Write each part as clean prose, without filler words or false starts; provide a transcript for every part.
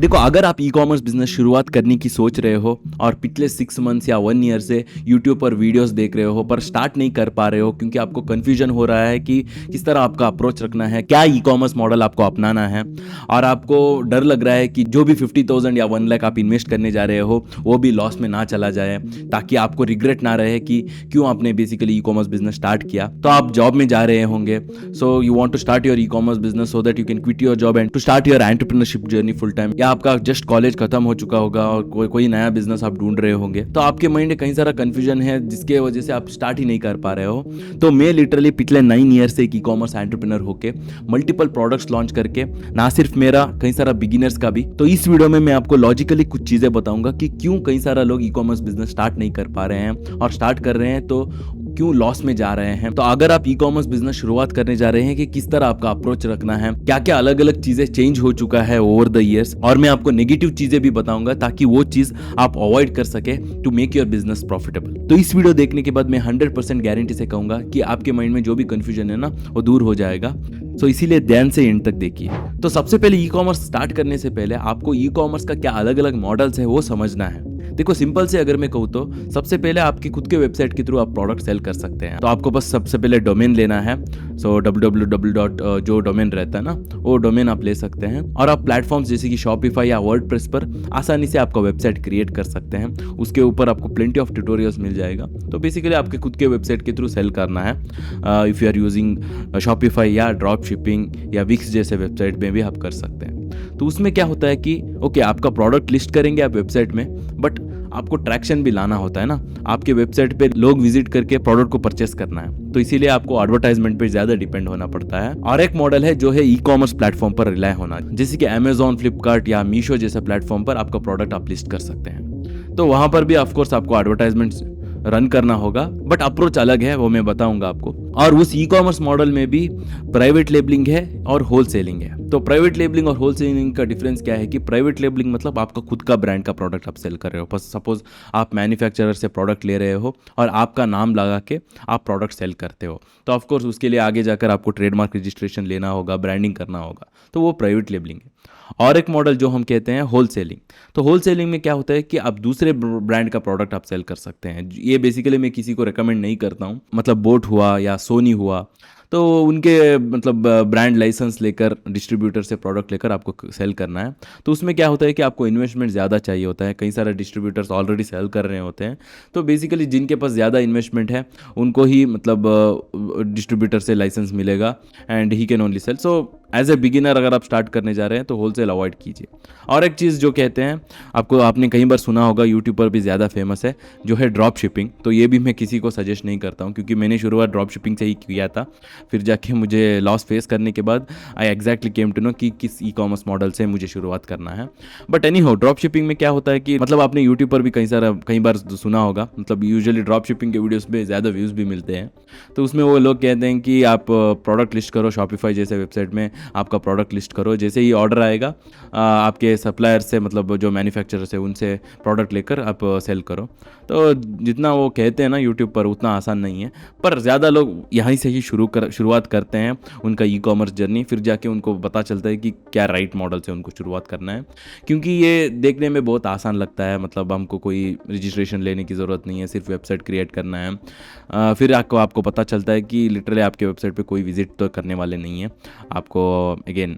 देखो, अगर आप ई कॉमर्स बिजनेस शुरुआत करने की सोच रहे हो और पिछले 6 मंथ्स या 1 ईयर से यूट्यूब पर वीडियोस देख रहे हो पर स्टार्ट नहीं कर पा रहे हो क्योंकि आपको कन्फ्यूजन हो रहा है कि किस तरह आपका अप्रोच रखना है, क्या ई कॉमर्स मॉडल आपको अपनाना है, और आपको डर लग रहा है कि जो भी 50,000 या 1 लाख आप इन्वेस्ट करने जा रहे हो वो भी लॉस में ना चला जाए, ताकि आपको रिग्रेट ना रहे कि क्यों आपने basically e commerce business start किया। तो आप जॉब में जा रहे होंगे, so you want to start your e commerce business so that you can quit your job and to start your entrepreneurship journey full time, या आपका जस्ट कॉलेज खत्म हो चुका होगा और कोई नया बिजनेस आप ढूंढ रहे होंगे, तो आपके माइंड में कहीं सारा कंफ्यूजन है जिसके वजह से आप स्टार्ट ही नहीं कर पा रहे हो। तो मैं लिटरली पिछले 9 ईयर से एक ई कॉमर्स एंटरप्रेन्योर होके मल्टीपल प्रोडक्ट्स लॉन्च करके, ना सिर्फ मेरा, कई सारा बिगिनर्स का भी। तो इस वीडियो में मैं आपको लॉजिकली कुछ चीजें बताऊंगा कि क्यों कई सारा लोग ई कॉमर्स बिजनेस स्टार्ट नहीं कर पा रहे हैं, और स्टार्ट कर रहे हैं तो क्यों लॉस में जा रहे हैं। तो अगर आप ई कॉमर्स बिजनेस शुरुआत करने जा रहे हैं कि किस तरह आपका अप्रोच रखना है, क्या क्या अलग अलग चीजें चेंज हो चुका है ओवर द ईयर्स, और मैं आपको नेगेटिव चीजें भी बताऊंगा ताकि वो चीज आप अवॉइड कर सके to make your business profitable. तो इस वीडियो देखने के बाद मैं 100% गारंटी से कहूंगा कि आपके माइंड में जो भी कंफ्यूजन है ना वो दूर हो जाएगा। तो इसीलिए ध्यान से एंड तक देखिए। तो सबसे पहले ई कॉमर्स स्टार्ट करने से पहले आपको ई कॉमर्स का क्या अलग अलग मॉडल्स है वो समझना है। देखो, सिंपल से अगर मैं कहूँ तो सबसे पहले आपकी खुद के वेबसाइट के थ्रू आप प्रोडक्ट सेल कर सकते हैं। तो आपको बस सबसे पहले डोमेन लेना है। सो www. जो डोमेन रहता है ना वो डोमेन आप ले सकते हैं, और आप प्लेटफॉर्म्स जैसे कि शॉपिफाई या वर्डप्रेस पर आसानी से आपका वेबसाइट क्रिएट कर सकते हैं। उसके ऊपर आपको प्लेंटी ऑफ ट्यूटोरियल्स मिल जाएगा। तो बेसिकली आपके खुद के वेबसाइट के थ्रू सेल करना है। If you are using Shopify या ड्रॉप शिपिंग या विक्स जैसे वेबसाइट में भी आप कर सकते हैं। तो उसमें क्या होता है कि ओके, आपका प्रोडक्ट लिस्ट करेंगे आप वेबसाइट में, बट आपको ट्रैक्शन भी लाना होता है ना। आपके वेबसाइट पे लोग विजिट करके प्रोडक्ट को परचेस करना है, तो इसीलिए आपको एडवर्टाइजमेंट पे ज्यादा डिपेंड होना पड़ता है। और एक मॉडल है जो है ई कॉमर्स प्लेटफॉर्म पर रिलाय होना, जैसे कि अमेजॉन, फ्लिपकार्ट या मीशो जैसे प्लेटफॉर्म पर आपका प्रोडक्ट आप लिस्ट कर सकते हैं। तो वहां पर भी ऑफकोर्स आपको एडवर्टाइजमेंट रन करना होगा, बट अप्रोच अलग है, वो मैं बताऊंगा आपको। और उस ई कॉमर्स मॉडल में भी प्राइवेट लेबलिंग है और होलसेलिंग है। तो प्राइवेट लेबलिंग और होलसेलिंग का डिफरेंस क्या है कि प्राइवेट लेबलिंग मतलब आपका खुद का ब्रांड का प्रोडक्ट आप सेल कर रहे हो। सपोज आप मैन्युफैक्चरर से प्रोडक्ट ले रहे हो और आपका नाम लगा के आप प्रोडक्ट सेल करते हो, तो ऑफकोर्स उसके लिए आगे जाकर आपको ट्रेडमार्क रजिस्ट्रेशन लेना होगा, ब्रांडिंग करना होगा, तो वो प्राइवेट लेबलिंग है। और एक मॉडल जो हम कहते हैं होलसेलिंग। तो होलसेलिंग में क्या होता है कि आप दूसरे ब्रांड का प्रोडक्ट आप सेल कर सकते हैं। ये बेसिकली मैं किसी को रेकमेंड नहीं करता हूँ, मतलब बोट हुआ या सोनी हुआ, तो उनके मतलब ब्रांड लाइसेंस लेकर डिस्ट्रीब्यूटर से प्रोडक्ट लेकर आपको सेल करना है। तो उसमें क्या होता है कि आपको इन्वेस्टमेंट ज़्यादा चाहिए होता है। कई सारे डिस्ट्रीब्यूटर्स ऑलरेडी सेल कर रहे होते हैं, तो बेसिकली जिनके पास ज़्यादा इन्वेस्टमेंट है उनको ही मतलब डिस्ट्रीब्यूटर से लाइसेंस मिलेगा and he can only sell. So as a beginner अगर आप स्टार्ट करने जा रहे हैं तो होलसेल अवॉइड कीजिए। और एक चीज़ जो कहते हैं, आपने कई बार सुना होगा, यूट्यूब पर भी ज़्यादा फेमस है, जो है ड्रॉप शिपिंग। तो ये भी मैं किसी को सजेस्ट नहीं करता हूँ, क्योंकि मैंने शुरुआत ड्रॉप शिपिंग से ही किया था। फिर जाके मुझे लॉस फेस करने के बाद I exactly came to know कि किस ई कॉमर्स मॉडल से मुझे शुरुआत करना है। बट एनी हो, ड्रॉप शिपिंग में क्या होता है कि मतलब आपने यूट्यूब पर भी कई बार सुना होगा, मतलब यूजुअली ड्रॉप शिपिंग के वीडियोस पे ज़्यादा व्यूज़ भी मिलते हैं। तो उसमें वो लोग कहते हैं कि आप प्रोडक्ट लिस्ट करो शॉपिफाई जैसे वेबसाइट में, आपका प्रोडक्ट लिस्ट करो, जैसे ही ऑर्डर आएगा आपके सप्लायर से, मतलब जो मैन्युफैक्चरर से, उनसे प्रोडक्ट लेकर आप सेल करो। तो जितना वो कहते हैं ना यूट्यूब पर उतना आसान नहीं है, पर ज़्यादा लोग यहीं से ही शुरुआत करते हैं उनका ई कॉमर्स जर्नी। फिर जाके उनको पता चलता है कि क्या राइट मॉडल से उनको शुरुआत करना है, क्योंकि ये देखने में बहुत आसान लगता है। मतलब हमको कोई रजिस्ट्रेशन लेने की ज़रूरत नहीं है, सिर्फ वेबसाइट क्रिएट करना है। फिर आपको पता चलता है कि लिटरली आपके वेबसाइट पे कोई विजिट तो करने वाले नहीं है, आपको अगेन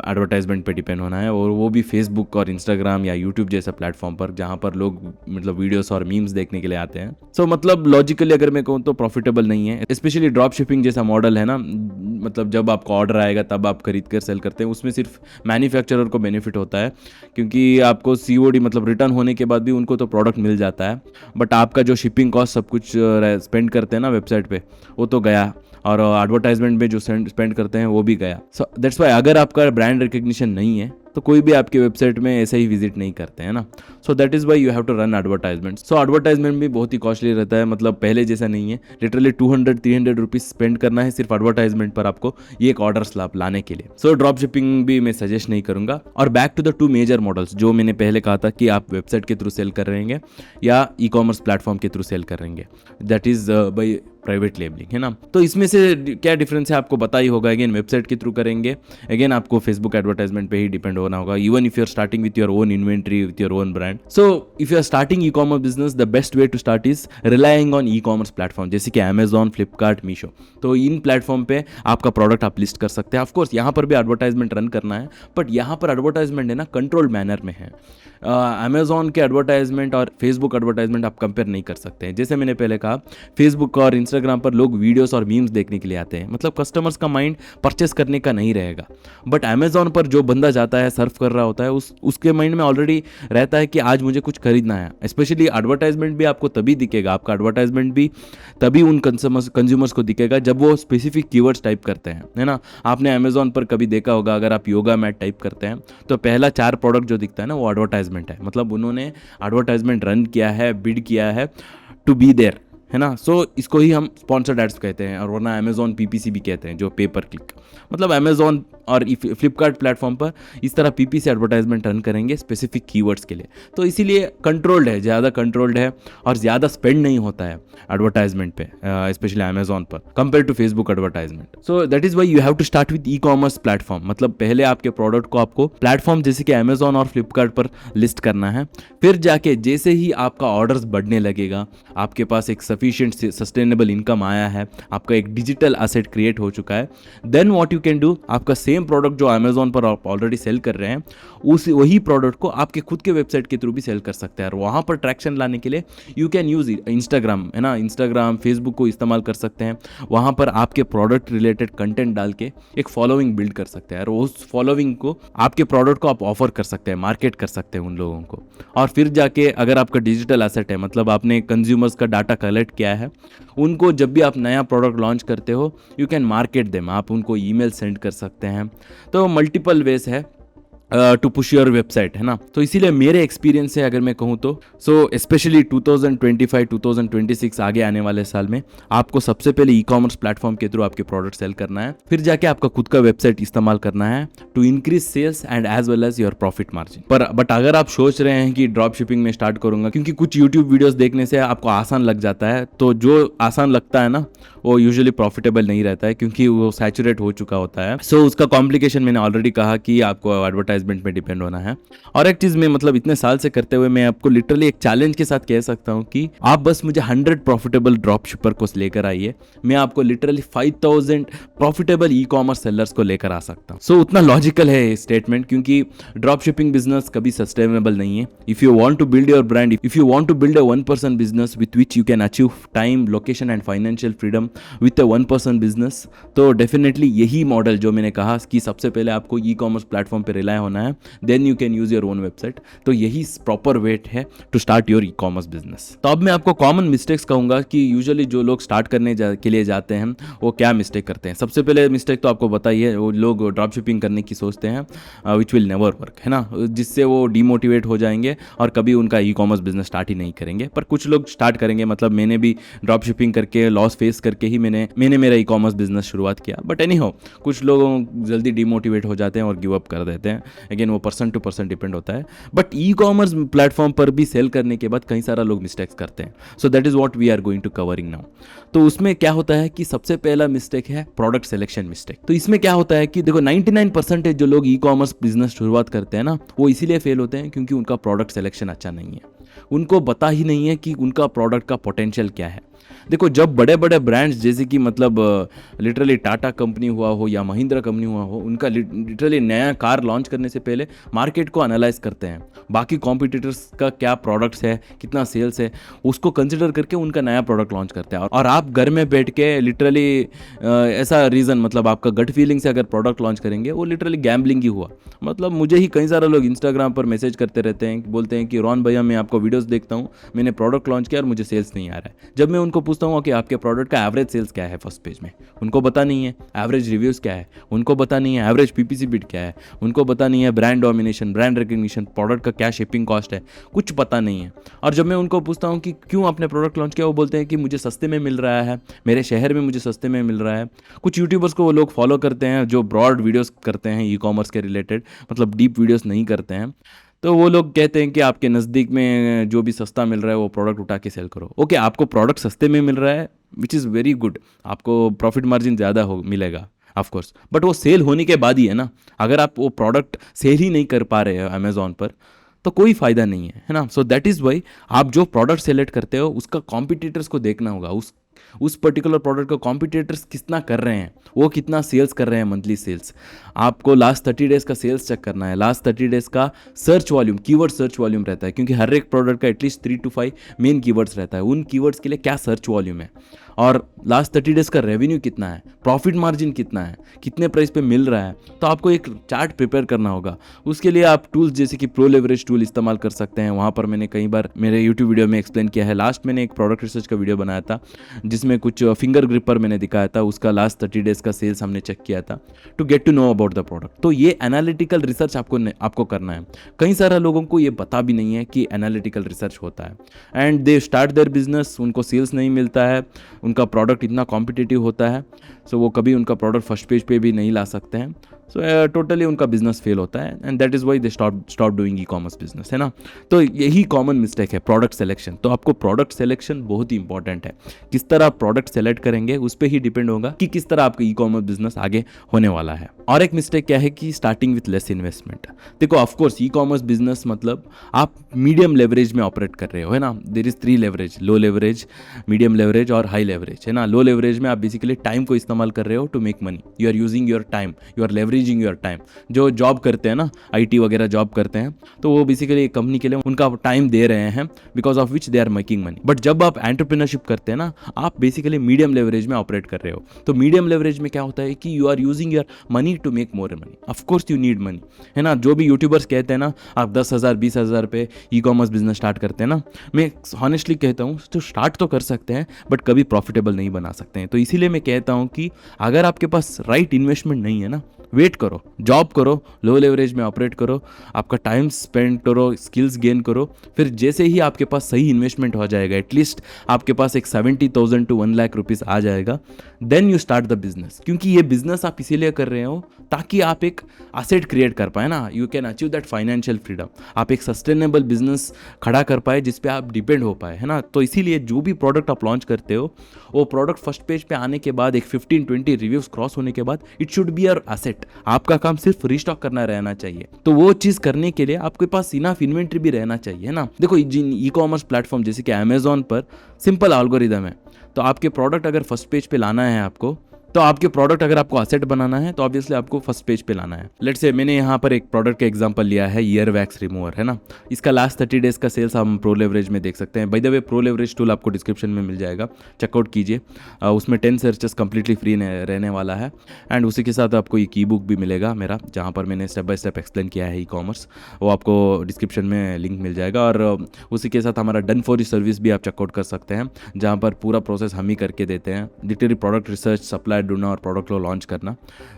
एडवर्टाइजमेंट पे डिपेंड होना है, और वो भी फेसबुक और इंस्टाग्राम या यूट्यूब जैसा प्लेटफॉर्म पर, जहाँ पर लोग मतलब वीडियोस और मीम्स देखने के लिए आते हैं। सो मतलब लॉजिकली अगर मैं कहूँ तो प्रॉफिटेबल नहीं है। स्पेशली ड्रॉप शिपिंग जैसा मॉडल है ना, मतलब जब आपको ऑर्डर आएगा तब आप खरीद कर सेल करते हैं, उसमें सिर्फ मैन्युफैक्चरर को बेनिफिट होता है, क्योंकि आपको COD मतलब रिटर्न होने के बाद भी उनको तो प्रोडक्ट मिल जाता है, बट आपका जो शिपिंग कॉस्ट सब कुछ स्पेंड करते हैं ना वेबसाइट पे, वो तो गया, और एडवर्टाइजमेंट में जो स्पेंड करते हैं वो भी गया। सो दैट्स वाई अगर आपका ब्रांड रिकग्निशन नहीं है तो कोई भी आपकी वेबसाइट में ऐसे ही विजिट नहीं करते हैं ना। So that is why you have to run advertisement. So advertisement भी बहुत ही कॉस्टली रहता है, मतलब पहले जैसा नहीं है। लिटरली 200-300 रुपीज़ स्पेंड करना है सिर्फ एडवर्टाइजमेंट पर आपको ये एक ऑर्डर स्लैप लाने के लिए। सो ड्रॉप शिपिंग भी मैं सजेस्ट नहीं करूंगा। और back to the 2 major models जो मैंने पहले कहा था कि आप वेबसाइट के थ्रू सेल कर रहेंगे या ई कॉमर्स प्लेटफॉर्म के थ्रू सेल कर रहेंगे, that is by private labelling, है ना। तो इसमें से क्या डिफरेंस है आपको पता ही होगा। अगेन वेबसाइट के थ्रू करेंगे, अगेन आपको फेसबुक एडवर्टाइजमेंट पे ही डिपेंड होना होगा, even if you are starting with your own inventory, with your own brand. So if you are starting e commerce business, the best way to start is relying on e commerce platform, जैसे कि Amazon, Flipkart, Meesho. तो इन platform पे आपका product आप list कर सकते हैं। Of course यहाँ पर भी एडवर्टाइजमेंट रन करना है, बट यहाँ पर एडवर्टाइजमेंट है ना कंट्रोल्ड मैनर में है। अमेजॉन के एडवर्टाइजमेंट और फेसबुक एडवर्टाइजमेंट आप कंपेयर नहीं कर सकते हैं। जैसे मैंने पहले कहा, फेसबुक और इंस्टाग्राम पर लोग वीडियोस और मीम्स देखने के लिए आते हैं, मतलब कस्टमर्स का माइंड परचेस करने का नहीं रहेगा। बट अमेजॉन पर जो बंदा जाता है, सर्फ कर रहा होता है, उसके माइंड में ऑलरेडी रहता है कि आज मुझे कुछ खरीदना है। स्पेशली एडवर्टाइजमेंट भी आपको तभी दिखेगा, आपका एडवर्टाइजमेंट भी तभी उन कंज्यूमर्स को दिखेगा जब वो स्पेसिफिक कीवर्ड्स टाइप करते हैं, है ना। आपने अमेजॉन पर कभी देखा होगा, अगर आप योगा मैट टाइप करते हैं तो पहला 4 प्रोडक्ट जो दिखता है ना, वो एडवर्टाइजमेंट है। मतलब उन्होंने एडवर्टाइजमेंट रन किया है, बिड किया है टू बी देयर, है ना। सो इसको ही हम स्पॉन्सर्ड एड्स कहते हैं, और वरना अमेजॉन पीपीसी भी कहते हैं, जो पे पर क्लिक। मतलब अमेजॉन और फ्लिपकार्ट प्लेटफॉर्म पर इस तरह पीपीसी एडवर्टाइजमेंट रन करेंगे स्पेसिफिक कीवर्ड्स के लिए। तो इसीलिए कंट्रोल्ड है, ज़्यादा कंट्रोल्ड है, और ज़्यादा स्पेंड नहीं होता है एडवर्टाइजमेंट पे, स्पेशली अमेजॉन पर compare to Facebook advertisement. So that is why you have to start with e commerce platform. मतलब पहले आपके प्रोडक्ट को आपको प्लेटफॉर्म जैसे कि अमेजॉन और फ्लिपकार्ट पर लिस्ट करना है। फिर जाके जैसे ही आपका ऑर्डर्स बढ़ने लगेगा, आपके पास एक सफिशिएंट सस्टेनेबल इनकम आया है, आपका एक डिजिटल एसेट क्रिएट हो चुका है, then what you can do, आपका सेम प्रोडक्ट जो अमेजॉन पर आप ऑलरेडी सेल कर रहे हैं, वही प्रोडक्ट को आपके खुद के वेबसाइट के थ्रू भी सेल कर सकते हैं। और वहाँ पर ट्रैक्शन लाने के लिए यू कैन यूज इंस्टाग्राम, है ना, इंस्टाग्राम, फेसबुक को इस्तेमाल कर सकते हैं। वहाँ पर आपके प्रोडक्ट रिलेटेड कंटेंट डाल के एक फॉलोइंग बिल्ड कर सकते हैं, और उस फॉलोइंग को आपके प्रोडक्ट को आप ऑफर कर सकते हैं, मार्केट कर सकते हैं उन लोगों को। और फिर जाके अगर आपका डिजिटल एसेट है, मतलब आपने कंज्यूमर्स का डाटा कलेक्ट किया है, उनको जब भी आप नया प्रोडक्ट लॉन्च करते हो, यू कैन मार्केट देम, आप उनको ईमेल सेंड कर सकते हैं। तो मल्टीपल वेज है टू पुश योर वेबसाइट, है ना। तो इसीलिए मेरे एक्सपीरियंस से अगर मैं कहूँ तो, सो स्पेशली 2025 2026 आगे आने वाले साल में आपको सबसे पहले ई कॉमर्स प्लेटफॉर्म के थ्रू आपके प्रोडक्ट सेल करना है, फिर जाके आपका खुद का वेबसाइट इस्तेमाल करना है to increase sales and as well as your profit margin. But अगर आप सोच रहे हैं कि ड्रॉप शिपिंग में स्टार्ट करूंगा, क्योंकि कुछ यूट्यूब वीडियोस देखने से आपको आसान लग जाता है, तो जो आसान लगता है ना, वो यूजुअली प्रॉफिटेबल नहीं रहता है, क्योंकि वो सैचुरेट हो चुका होता है। सो उसका कॉम्प्लिकेशन मैंने ऑलरेडी कहा कि आपको एडवर्टाइजमेंट में डिपेंड होना है। और एक चीज़ मैं मतलब इतने साल से करते हुए मैं आपको लिटरली एक चैलेंज के साथ कह सकता हूँ कि आप बस मुझे 100 प्रॉफिटेबल ड्रॉप शिपर को लेकर आइए, मैं आपको literally 5000 profitable e commerce sellers को लेकर आ सकता हूँ। सो उतना लॉजिकल है स्टेटमेंट, क्योंकि ड्रॉप शिपिंग बिजनेस कभी सस्टेनेबल नहीं है। If you want to build your brand, if you want to build a 1% business with which you can achieve time, location and financial freedom with a 1% business, तो definitely यही model जो मैंने कहा कि सबसे पहले आपको ई कॉमर्स प्लेटफॉर्म पे रिलाय होना है, then you can use your own website. तो यही प्रॉपर वेट है to start your e commerce business. तो अब मैं आपको कॉमन मिस्टेक्स कहूंगा कि यूजुअली जो लोग स्टार्ट करने के लिए जाते हैं वो क्या मिस्टेक करते हैं। सबसे पहले मिस्टेक तो आपको पता ही है, वो लोग ड्रॉप शिपिंग करने की सोचते हैं विच विल नेवर वर्क, है ना, जिससे वो डीमोटिवेट हो जाएंगे और कभी उनका ई कॉमर्स बिजनेस स्टार्ट ही नहीं करेंगे। पर कुछ लोग स्टार्ट करेंगे, मतलब मैंने भी ड्रॉप शिपिंग करके लॉस फेस करके ही मैंने मेरा ई कॉमर्स बिजनेस शुरुआत किया। बट एनी हो, कुछ लोग जल्दी डीमोटिवेट हो जाते हैं और गिव अप कर देते हैं। अगेन वो पर्सन टू पर्सन डिपेंड होता है। बट ई कॉमर्स प्लेटफॉर्म पर भी सेल करने के बाद कई सारा लोग मिस्टेक्स करते हैं। So that is what we are going to covering now. तो उसमें क्या होता है कि सबसे पहला मिस्टेक है प्रोडक्ट सिलेक्शन मिस्टेक। तो इसमें क्या होता है कि देखो 99% जो लोग ई कॉमर्स बिजनेस शुरुआत करते हैं ना, वो इसीलिए फेल होते हैं क्योंकि उनका प्रोडक्ट सिलेक्शन अच्छा नहीं है। उनको पता ही नहीं है कि उनका प्रोडक्ट का पोटेंशियल क्या है। देखो, जब बड़े बड़े ब्रांड्स जैसे कि मतलब लिटरली टाटा कंपनी हुआ हो या महिंद्रा कंपनी हुआ हो, उनका लिटरली नया कार लॉन्च करने से पहले मार्केट को एनालाइज करते हैं, बाकी कॉम्पिटिटर्स का क्या प्रोडक्ट्स है, कितना सेल्स है, उसको कंसिडर करके उनका नया प्रोडक्ट लॉन्च करते हैं। और आप घर में बैठ के लिटरली ऐसा रीज़न, मतलब आपका गट फीलिंग से अगर प्रोडक्ट लॉन्च करेंगे, वो लिटरली गैम्बलिंग ही हुआ। मतलब मुझे ही कई सारे लोग इंस्टाग्राम पर मैसेज करते रहते हैं, बोलते हैं कि रोहन भैया मैं आपको वीडियोस देखता हूँ, मैंने प्रोडक्ट लॉन्च किया और मुझे सेल्स नहीं आ रहा है। जब मैं उनको पूछता हूँ कि आपके प्रोडक्ट का एवरेज सेल्स क्या है फर्स्ट पेज में, उनको पता नहीं है। एवरेज रिव्यूज़ क्या है, उनको पता नहीं है। एवरेज पीपीसी बिड क्या है, उनको पता नहीं है। Brand domination, brand recognition, product का क्या शिपिंग कॉस्ट है, कुछ पता नहीं है। और जब मैं उनको पूछता हूँ कि क्यों आपने प्रोडक्ट लॉन्च किया, वो बोलते हैं कि मुझे सस्ते में मिल रहा है, मेरे शहर में मुझे सस्ते में मिल रहा है। कुछ यूट्यूबर्स को वो लोग फॉलो करते हैं जो ब्रॉड वीडियोस करते हैं ई कॉमर्स के रिलेटेड, मतलब डीप वीडियोस नहीं करते हैं। तो वो लोग कहते हैं कि आपके नज़दीक में जो भी सस्ता मिल रहा है वो प्रोडक्ट उठा के सेल करो। ओके, आपको प्रोडक्ट सस्ते में मिल रहा है, विच इज़ वेरी गुड, आपको प्रॉफिट मार्जिन ज़्यादा हो मिलेगा ऑफ कोर्स, बट वो सेल होने के बाद ही है ना। अगर आप वो प्रोडक्ट सेल ही नहीं कर पा रहे हो अमेज़ॉन पर तो कोई फ़ायदा नहीं है ना। सो दैट इज़ वाई आप जो प्रोडक्ट सेलेक्ट करते हो उसका कॉम्पिटिटर्स को देखना होगा, उस पर्टिकुलर प्रोडक्ट को कॉम्पिटिटर्स कितना कर रहे हैं, वो कितना सेल्स कर रहे हैं, मंथली सेल्स। आपको लास्ट 30 डेज़ का सेल्स चेक करना है, लास्ट 30 डेज़ का search volume, keyword search volume रहता है, क्योंकि हर एक प्रोडक्ट का एटलीस्ट 3 to 5 मेन कीवर्ड्स रहता है। उन कीवर्ड्स के लिए क्या सर्च वॉल्यूम है, और लास्ट 30 डेज़ का रेवेन्यू कितना है, प्रॉफिट मार्जिन कितना है, कितने प्राइस पे मिल रहा है। तो आपको एक चार्ट प्रिपेयर करना होगा। उसके लिए आप टूल्स जैसे कि प्रो लेवरेज टूल इस्तेमाल कर सकते हैं। वहाँ पर मैंने कई बार मेरे यूट्यूब वीडियो में एक्सप्लेन किया है। लास्ट मैंने एक प्रोडक्ट रिसर्च का वीडियो बनाया था जिसमें कुछ फिंगर ग्रिपर मैंने दिखाया था, उसका लास्ट 30 डेज़ का सेल्स हमने चेक किया था to get to know about the product. तो ये एनालिटिकल रिसर्च आपको करना है। कई सारे लोगों को ये पता भी नहीं है कि एनालिटिकल रिसर्च होता है, and they start their business, उनको सेल्स नहीं मिलता है, उनका प्रोडक्ट इतना कॉम्पिटिटिव होता है, सो वो कभी उनका प्रोडक्ट फर्स्ट पेज पे भी नहीं ला सकते हैं। सो टोटली उनका बिजनेस फेल होता है, and that is why they stop doing E commerce business, है ना। तो यही कॉमन मिस्टेक है, प्रोडक्ट सिलेक्शन। तो आपको प्रोडक्ट सिलेक्शन बहुत ही इंपॉर्टेंट है। किस तरह आप प्रोडक्ट सेलेक्ट करेंगे उस पर ही डिपेंड होगा कि किस तरह आपका ई कॉमर्स बिजनेस आगे होने वाला है। और एक मिस्टेक क्या है कि स्टार्टिंग विथ लेस इन्वेस्टमेंट। देखो ऑफकोर्स ई कॉमर्स बिजनेस मतलब आप मीडियम लेवरेज में ऑपरेट कर रहे हो, है ना। There is 3 leverage, low leverage, medium leverage और हाई लेवरेज, है ना। लो लेवरेज में आप बेसिकली टाइम को इस्तेमाल कर रहे हो to make money, you are using your time, you are leveraging your time. जो जॉब करते हैं ना, IT वगैरह जॉब करते हैं, तो वो बेसिकली एक कंपनी के लिए उनका टाइम दे रहे हैं, because of which they are making money. But जब आप एंटरप्रेन्योरशिप करते हैं ना, आप बेसिकली मीडियम लेवरेज में ऑपरेट कर रहे हो। तो मीडियम लेवरेज में क्या होता है कि you are using your money to make more money. Of course you need money, है ना। जो भी यूट्यूबर्स कहते हैं ना आप 10,000 20,000 पे ई कॉमर्स बिजनेस स्टार्ट करते हैं ना, मैं हॉनेस्टली कहता हूँ तो स्टार्ट तो कर सकते हैं बट कभी प्रॉफिटेबल नहीं बना सकते हैं। तो इसीलिए मैं कहता हूँ कि अगर आपके पास राइट इन्वेस्टमेंट नहीं है ना, वेट करो, जॉब करो, लो लेवरेज में ऑपरेट करो, आपका टाइम स्पेंड करो, स्किल्स गेन करो। फिर जैसे ही आपके पास सही इन्वेस्टमेंट हो जाएगा, एटलीस्ट आपके पास एक 70,000 to 1 लाख रुपीज़ आ जाएगा, then you start the business. क्योंकि ये बिजनेस आप इसीलिए कर रहे हो ताकि आप एक एसेट क्रिएट कर पाए ना, you can achieve that financial freedom. आप एक सस्टेनेबल बिजनेस खड़ा कर पाए जिस पे आप डिपेंड हो पाए, है ना। तो इसीलिए जो भी प्रोडक्ट आप लॉन्च करते हो, वो प्रोडक्ट फर्स्ट पेज पे आने के बाद एक 15-20 रिव्यूज क्रॉस होने के बाद it should be your asset. आपका काम सिर्फ रीस्टॉक करना रहना चाहिए। तो वो चीज़ करने के लिए आपके पास इनफ इन्वेंट्री भी रहना चाहिए, है ना। देखो जिन ई कॉमर्स प्लेटफॉर्म जैसे कि अमेजॉन पर सिंपल एल्गोरिदम है। तो आपके प्रोडक्ट अगर फर्स्ट पेज पे लाना है आपको, तो आपके प्रोडक्ट अगर आपको असेट बनाना है तो ऑब्वियसली आपको फर्स्ट पेज पे लाना है। लेट्स से मैंने यहाँ पर एक प्रोडक्ट का एग्जांपल लिया है, ईयर वैक्स रिमूवर, है ना। इसका लास्ट 30 डेज का सेल्स हम प्रो लेवरेज में देख सकते हैं। By the way pro leverage tool आपको डिस्क्रिप्शन में मिल जाएगा, चेकआउट कीजिए। उसमें 10 सर्चेस कंप्लीटली फ्री रहने वाला है, एंड उसी के साथ आपको एक ई बुक भी मिलेगा मेरा, जहाँ पर मैंने स्टेप बाय स्टेप एक्सप्लेन किया है ई कॉमर्स। वो आपको डिस्क्रिप्शन में लिंक मिल जाएगा। और उसी के साथ हमारा डन फॉर यू सर्विस भी आप चेकआउट कर सकते हैं, जहाँ पर पूरा प्रोसेस हम ही करके देते हैं, लिटरली प्रोडक्ट रिसर्च, सप्लाई ढूंढना और प्रोडक्ट लॉन्च करना।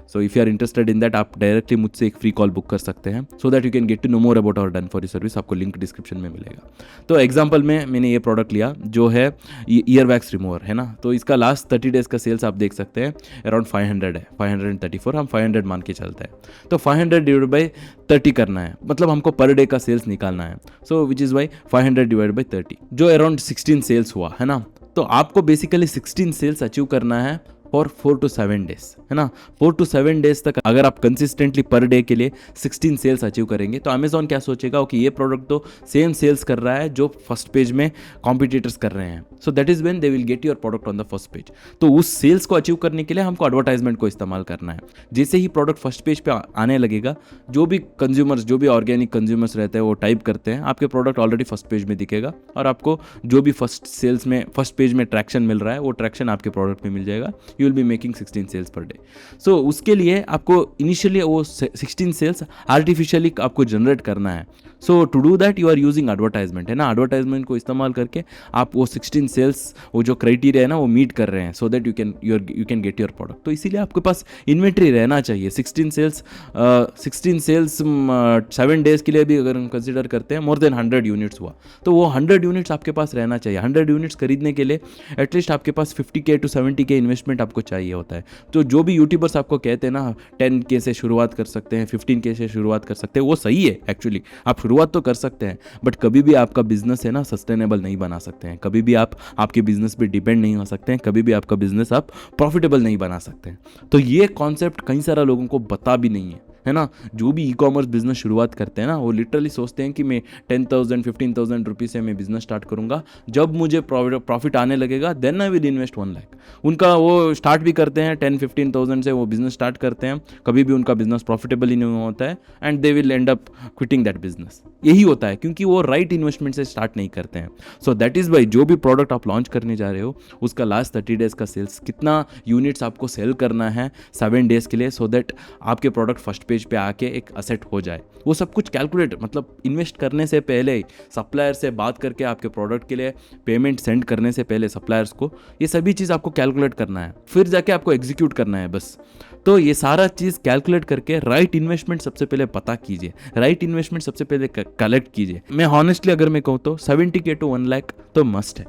So if you are interested in that, आप डायरेक्टली मुझसे एक फ्री कॉल बुक कर सकते हैं, so that you can get to know more about our done for you service. आपको लिंक डिस्क्रिप्शन में मिलेगा। तो एग्जांपल में मैंने ये प्रोडक्ट लिया जो है ईयर वैक्स रिमूवर, है ना। तो इसका लास्ट 30 डेज का सेल्स आप देख सकते हैं अराउंड 500 है, 534, हम 500 मान के चलते हैं। तो 500 डिवाइड बाई 30 करना है, मतलब हमको पर डे का सेल्स निकालना है। So which is Y 500 divide by 30, जो अराउंड 16 सेल्स हुआ, है ना। तो आपको बेसिकली 16 सेल्स अचीव करना है फॉर 4 to 7 डेज, है ना। 4 to 7 डेज तक अगर आप कंसिस्टेंटली पर डे के लिए 16 सेल्स अचीव करेंगे, तो अमेजॉन क्या सोचेगा कि ये प्रोडक्ट तो सेम सेल्स कर रहा है जो फर्स्ट पेज में कॉम्पिटिटर्स कर रहे हैं। So that is when they will get your product on the first page. तो उस सेल्स को अचीव करने के लिए हमको एडवर्टाइजमेंट को इस्तेमाल करना है। जैसे ही प्रोडक्ट फर्स्ट पेज पे आने लगेगा, जो भी कंज्यूमर्स, जो भी ऑर्गेनिक कंज्यूमर्स रहते हैं वो टाइप करते हैं, आपके प्रोडक्ट ऑलरेडी फर्स्ट पेज में दिखेगा, और आपको जो भी फर्स्ट सेल्स में फर्स्ट पेज में ट्रैक्शन मिल रहा है वो ट्रैक्शन आपके प्रोडक्ट में मिल जाएगा, you will be making 16 sales per day. So उसके लिए आपको इनिशियली वो 16 सेल्स आर्टिफिशियली आपको जनरेट करना है। So to do that you are using advertisement, है ना, एडवर्टाइजमेंट को इस्तेमाल करके आप वो 16 सेल्स, वो जो क्राइटेरिया है ना, वो मीट कर रहे हैं, so that you can get your product. तो इसीलिए आपके पास इन्वेंट्री रहना चाहिए। 16 सेल्स 7 डेज के लिए भी अगर हम कंसिडर करते हैं, मोर देन 100 यूनिट्स हुआ, तो वो 100 यूनिट्स आपके पास रहना चाहिए। 100 यूनिट्स खरीदने के लिए एटलीस्ट आपके पास 50K to 70K इन्वेस्टमेंट आपको चाहिए होता है। तो जो भी यूट्यूबर्स आपको कहते हैं ना 10K से शुरुआत कर सकते हैं, 15K से शुरुआत कर सकते हैं, वो सही है एक्चुअली, आप शुरुआत तो कर सकते हैं, बट कभी भी आपका बिजनेस है ना सस्टेनेबल नहीं बना सकते हैं, कभी भी आप आपके बिजनेस पे डिपेंड नहीं हो सकते हैं, कभी भी आपका बिजनेस आप प्रॉफिटेबल नहीं बना सकते हैं। तो ये कॉन्सेप्ट कई सारा लोगों को पता भी नहीं है ना। जो भी ई कॉमर्स बिजनेस शुरुआत करते हैं ना, वो लिटरली सोचते हैं कि मैं 10,000 15,000 रुपीज़ से मैं बिजनेस स्टार्ट करूंगा, जब मुझे प्रॉफिट आने लगेगा then I will invest 1 lakh. उनका वो स्टार्ट भी करते हैं 10-15,000 से, वो बिजनेस स्टार्ट करते हैं, कभी भी उनका बिजनेस प्रॉफिटेबल ही नहीं होता है, and they will and up quitting that business. यही होता है क्योंकि वो राइट इन्वेस्टमेंट से स्टार्ट नहीं करते हैं। सो दैट इज़ वाई जो भी प्रोडक्ट आप लॉन्च करने जा रहे हो, उसका लास्ट 30 डेज का सेल्स, कितना यूनिट्स आपको सेल करना है 7 डेज के लिए, सो दैट आपके प्रोडक्ट फर्स्ट पेज पे आके एक असेट हो जाए, वो सब कुछ कैलकुलेट, मतलब इन्वेस्ट करने से पहले ही सप्लायर से बात करके आपके प्रोडक्ट के लिए पेमेंट सेंड करने से पहले सप्लायर्स को, ये सभी चीज़ आपको कैलकुलेट करना है, फिर जाके आपको एग्जीक्यूट करना है बस। तो ये सारा चीज़ कैलकुलेट करके राइट इन्वेस्टमेंट सबसे पहले पता कीजिए, राइट इन्वेस्टमेंट सबसे पहले कलेक्ट कीजिए। मैं हॉनेस्टली अगर मैं कहूँ तो 70K to 1 लाख तो मस्ट है,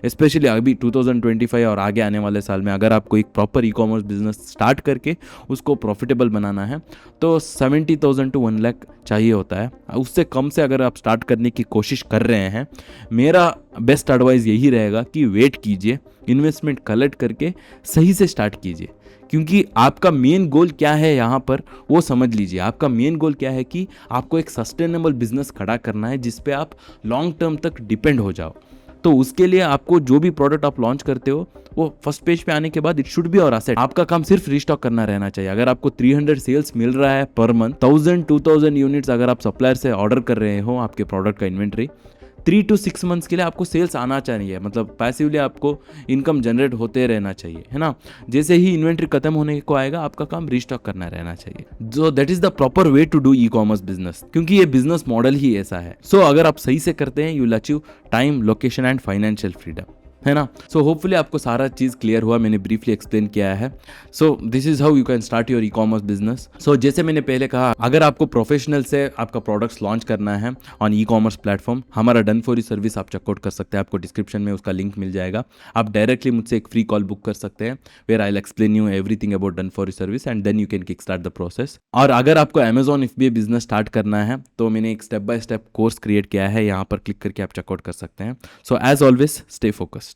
स्पेशली अभी 2025 और आगे आने वाले साल में अगर आपको एक प्रॉपर ई कॉमर्स बिजनेस स्टार्ट करके उसको प्रॉफिटेबल बनाना है तो 70,000 to 1 लाख चाहिए होता है। उससे कम से अगर आप स्टार्ट करने की कोशिश कर रहे हैं, मेरा बेस्ट एडवाइस यही रहेगा कि वेट कीजिए, इन्वेस्टमेंट कलेक्ट करके सही से स्टार्ट कीजिए, क्योंकि आपका मेन गोल क्या है यहाँ पर वो समझ लीजिए। आपका मेन गोल क्या है कि आपको एक सस्टेनेबल बिजनेस खड़ा करना है जिस पे आप लॉन्ग टर्म तक डिपेंड हो जाओ। तो उसके लिए आपको जो भी प्रोडक्ट आप लॉन्च करते हो वो फर्स्ट पेज पे आने के बाद इट शुड बी और असेट। आपका काम सिर्फ रिस्टॉक करना रहना चाहिए। अगर आपको 300 सेल्स मिल रहा है पर मंथ, 1000-2000 यूनिट्स अगर आप सप्लायर से ऑर्डर कर रहे हो आपके प्रोडक्ट का इन्वेंट्री, 3 to 6 मंथ्स के लिए आपको सेल्स आना चाहिए, मतलब पैसिवली आपको इनकम जनरेट होते रहना चाहिए, है ना। जैसे ही इन्वेंट्री खत्म होने को आएगा आपका काम रिस्टॉक करना रहना चाहिए। So that is the proper way to do e commerce business, क्योंकि ये बिजनेस मॉडल ही ऐसा है। सो अगर आप सही से करते हैं, you will achieve time, location and financial freedom, है ना। सो होपफुली आपको सारा चीज़ क्लियर हुआ, मैंने ब्रीफली एक्सप्लेन किया है। So this is how you can start your e commerce business. So जैसे मैंने पहले कहा, अगर आपको प्रोफेशनल से आपका प्रोडक्ट्स लॉन्च करना है ऑन ई कॉमर्स प्लेटफॉर्म, हमारा डन फॉर यू सर्विस आप चेकआउट कर सकते हैं, आपको डिस्क्रिप्शन में उसका लिंक मिल जाएगा। आप डायरेक्टली मुझसे एक फ्री कॉल बुक कर सकते हैं, where I will explain you everything about done for you service and then you can kick start the process. और अगर आपको अमेजॉन FBA बिजनेस स्टार्ट करना है तो मैंने एक step by step course create किया है, यहाँ पर क्लिक करके आप चेकआउट कर सकते हैं। So as always stay focused.